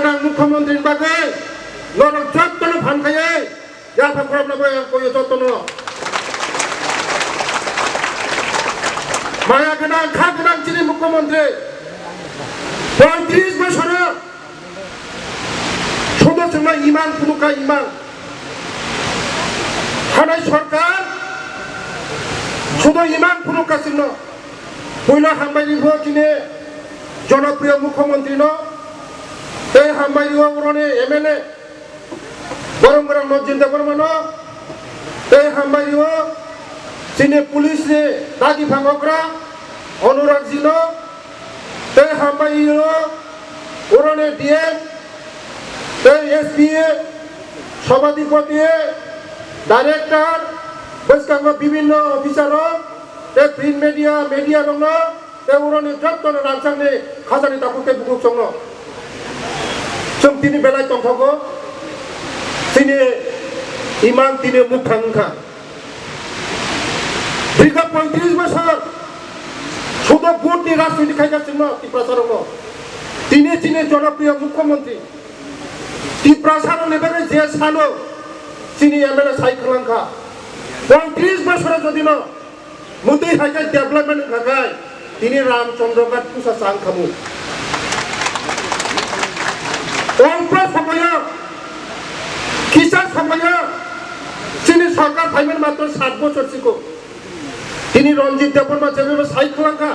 गोनां मुख्यमंत्री बागै नरक जत्तनो फानखायै याफा खरबनाबो कयो जत्तनो माया गोनां खा गोनां चिनि मुख्यमंत्री 35 বছরে সদস্য ইমান ফুনুকা ইমান হানাই সরকার শুধু ইমান ফুনুকা ছিল পয়লা হামবাইনি কিনে জনপ্রিয় মুখ্যমন্ত্রী এই হামবাইনি ওরনে এমএলএ গরম গরম নজিন্দা বর্মন এই হামবাইনি চিনে পুলিশ দাগি ভাঙকরা অনুরাগ জিন এই হামবাইনি ওরনে ডিএম এই এসপি সভাধিপতি ডাইরেক্টর বৈষ্ণব বিভিন্ন অফিসার এই প্রিন্ট মিডিয়া দङ এই উরনে जत्तनो रामसांनि खाजानि दाखुके बुकुक सङ जों तिनि बेलाय दंथगो तिनि इमान तिनि मुख थांखा दीर्घ 35 বছর শুধু ভোটনি রাজনীতি খাইগাसिनो ত্রিপুরাসারङ তিনি জনপ্রিয় মুখ্যমন্ত্রী ত্রিপুরাসারङ নেবে যে সানো তিনি এমএলএ সাইখলাংখা 35 বছরে যদি ন মুদি হাইকা ডেভেলপমেন্ট খাগায় তিনি রামচন্দ্রঘাট পুষা সাংখামু অল্প সময় কিসা সময় তিনি সরকার ফাইমেন মাত্র 7 বছর সিকো তিনি রঞ্জিত দেববর্মা যেভাবে সাইখলাংখা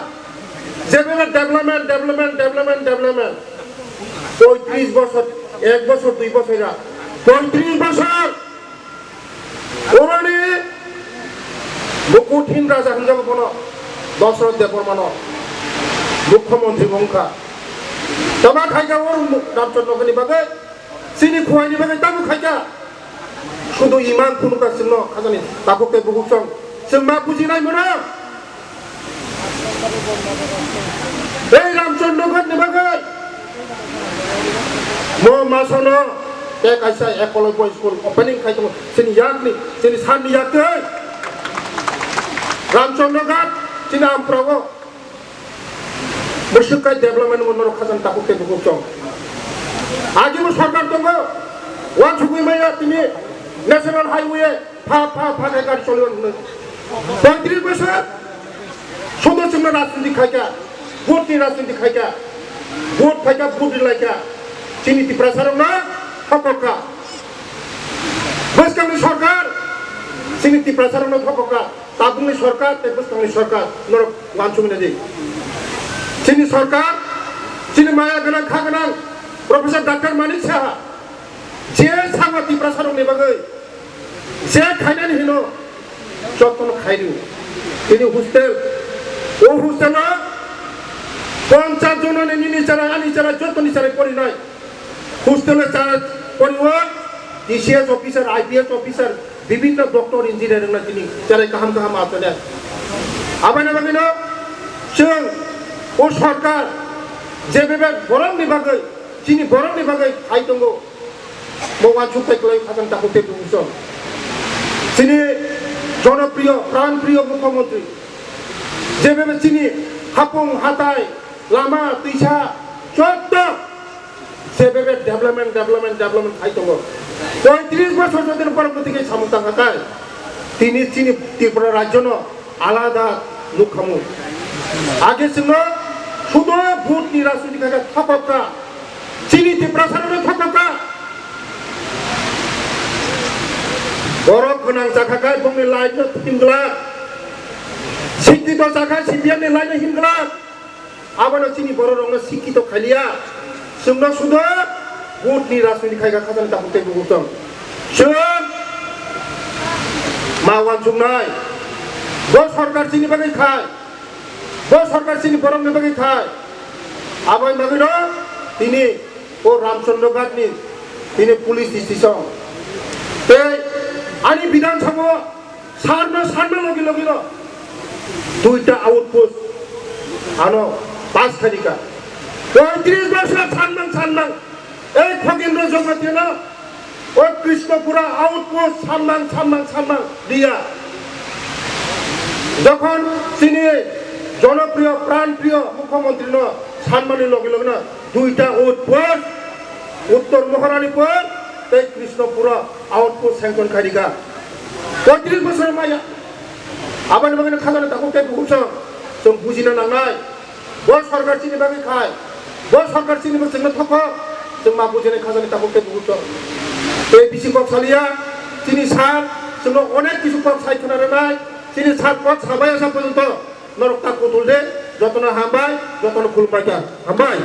যেভাবে ডেভেলপমেন্ট 35 বছর 1 বছর 2 বছর 35 বছর ওরানি মুকুটহীন রাজা হিনজাব কোনো দশরথ দেববর্মা মুখ্যমন্ত্রী বংখা তবা খাইকা ওর রামচন্দ্রকে বাগে চিনি খুয়াইনি বাগে তাবু খাইকা শুধু ইমান ফুনুকা সিংহ খাজানি তাকুকে বুকুসং जों मा बुजिनाय मोनो এই রামচন্দ্রঘাটनि बागै मो मासनो एक आइसा एकलव्य स्कुल ओपनिंग खाइदों जोंनि याकनि जोंनि साननि याकै रामचंद्रघाट जोंनि आमफ्रावो मुसुकाय डेभेलपमेन्ट मोननो खाजान ताकुके बुकुसं आजिबो सरकार दङ वान सुगुइमाया तिनि नेशनल हाइवे फा गाड़ी चलियो 35 বছর সদস্য রাজনীতি খাইকা ভোটনি রাজনীতি খাইকা ভোট খাইকা ভোট লাইকা চিনি ত্রিপুরাসারং না ঠকা বৈষ্ণবনি সরকার চিনি ত্রিপুরাসারং না ঠকা তাবুংনি সরকার বৈষ্ণবনি সরকার নরক লাঞ্চমিনা দি চিনি সরকার চিনি মায়া গোনাं खा गोनां प्रफेसर डॉक्टर मानिक साहा जे साङा ত্রিপুরাসারংनि बागै जे खायनानै हिनो যত্ন খাইলু তিনি হোস্টেল ও হোস্টেল 50 জনের নিচারা আনিচারা যত নিচারা করি নাই হোস্টেলে যারা করিও ডিসিএস অফিসার আইপিএস অফিসার বিভিন্ন ডক্টর ইঞ্জিনিয়ারিং না তিনি যারা কাহাম আছে আবার না বাগিনো जों ও সরকার যেভাবে বরংনি বাগै চিনি বরংনি বাগै খাই দङ মওয়ান সুখাইকলাই খাজান তাকুতে বুঝছ চিনি জনপ্রিয় প্রাণপ্রিয় মুখ্যমন্ত্রী যেভাবে চিনি হাপুং হাতাই লামা তৈসা চত্ব সেভাবে ডেভেলপমেন্ট খাই দङ 35 বছর যদি পরবর্তীকে সামন্ত থাকায় তিনি চিনি ত্রিপুরা রাজ্য আলাদা মুখ্যমন্ত্রী আগে ছিল শুধু ভোট নিরাশনী খাগা থাকা চিনি ত্রিপুরাসারং থাকা বরফ গোনাं जाखाखाय बुंनि लाइनो हिंग्ला शिक्षित जाखाय सिपिएमनि लाइनो हिंग्ला आबानो चिनि बर' रंनो शिक्षित खालिया जोंनो सुदो भोटनि राजनीति खायगा खाजान दाखुते बुगुसं जों मावान जुंनाय ब सरकार चिनि बागै खाय ब सरकार चिनि बरंनि बागै खाय आबाय बागैनो तिनि ओ रामचंद्रघाटनि तिनि पुलिस स्टेशन ते आनी विधानसभा सारना लगी दुईटा आउटपोस्ट आनो 5 तारिखा 35 বছর साननां এই খগেন্দ্র জগতীয় না ও কৃষ্ণপুরা আউটপোস্ট সাননাং দিয়া যখন তিনি জনপ্রিয় প্রাণপ্রিয় মুখ্যমন্ত্রী সানমানের লগে লগে না দুইটা আউটপোস্ট উত্তর মহারানীপুর এই কৃষ্ণপুর আউটপোস্ট স্যাংশন খারিকা 35 বছরের মায়া আবানি বাগানে খাজানা তাকে কে বুঝছং जों बुजिनो नांनाय बर सरकार चिनि बागै खाय बर सरकार चिनि जोंनो थख जों मा बुजिनाय खाजानि ताखौ কে बुझছং এই বিসি কক্সালিয়া চিনি সাত जोंनो अनेक কিছু কক্স সাইখনা রানাय চিনি সাত কক্স হাবাय आसा পর্যন্ত नरकता कुतुल दे যতন হামबाय যতन खुलुमबाय हामबाय